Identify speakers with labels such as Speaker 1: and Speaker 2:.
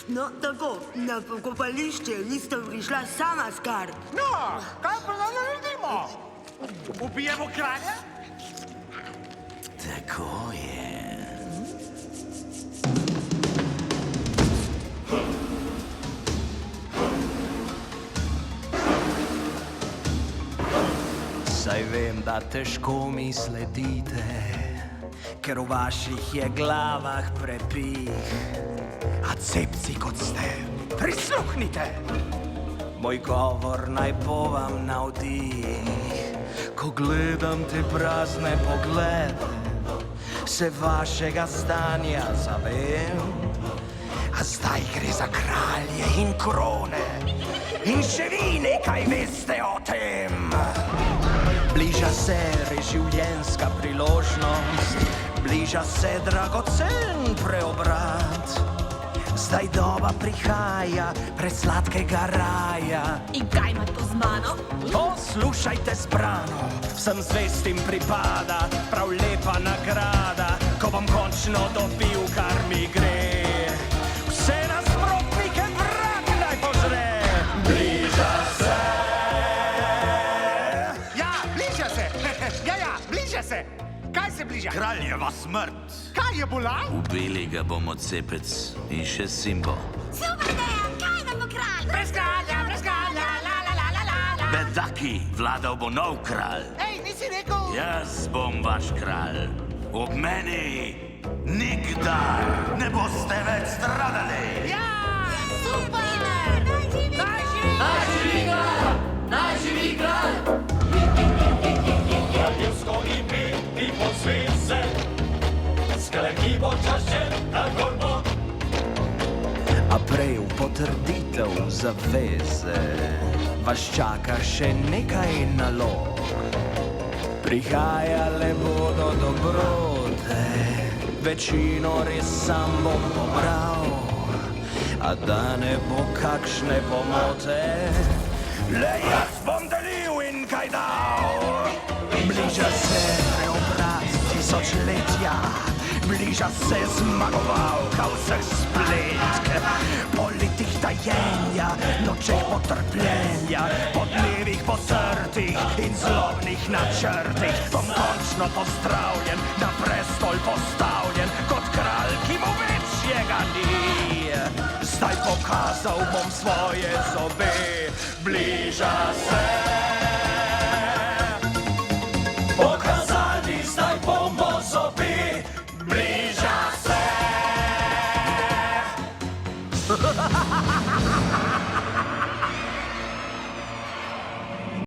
Speaker 1: No, tako, na pokopališče nisem prišla sama s kar.
Speaker 2: No, kaj pa da naredimo? Ubijemo kralja?
Speaker 3: Tako je. Saj vem, da težko mi sledite, ker v vaših je glavah prepih. A cepci kot ste, prisluhnite! Moj govor naj bo vam navdih. Ko gledam te prazne poglede, se vašega stanja zavem. A zdaj gre za kralje in krone, in še vi nekaj veste o tem. Bliža se življenjska priložnost, bliža se dragocen preobrat. Zdaj doba prihaja presladkega raja.
Speaker 4: In kaj ima to z mano?
Speaker 3: Poslušajte zbrano, vsem zvestim pripada prav lepa nagrada, ko bom končno dobil, kar mi gre. Vse nasprotnike vrag naj požre. Bliža se.
Speaker 2: Bliža se. Kaj se bliža?
Speaker 5: Kraljeva smrt.
Speaker 2: Kaj je bolan?
Speaker 5: Ubili ga bomo cepec in še Simbo.
Speaker 4: Super ideja, kaj nam bo kralj?
Speaker 2: Brez kralja, la la la la la.
Speaker 5: Bedaki, vladal bo nov kralj.
Speaker 2: Ej, nisi rekel?
Speaker 5: Jaz bom vaš kralj. Ob meni nikdar ne boste več stradali.
Speaker 2: Ja!
Speaker 4: Super! Naj živi!
Speaker 2: Naj živi!
Speaker 6: Naj živi kralj! Kraljevsko ime ti posvese, skrbi bo čaščen na gorbo.
Speaker 3: A prej v potrditev zaveze vas čaka še nekaj nalog. Prihajale bodo dobrote, večino res sam bom pobral. A da ne bo kakšne pomote, le jaz bom delil in kaj dal. Bliža se preobrat tisočletja, bliža se zmagovalka vseh spletk. Politik tajenja, nočeh potrpljenja, po dnevih posrtih in zlobnih načrtih bom končno pozdravljen, na prestol postavljen, kot kralj, ki mu večjega ni. Zdaj pokazal bom svoje zobe, bliža se. Pokazali zdaj bomo zobe, bliža se.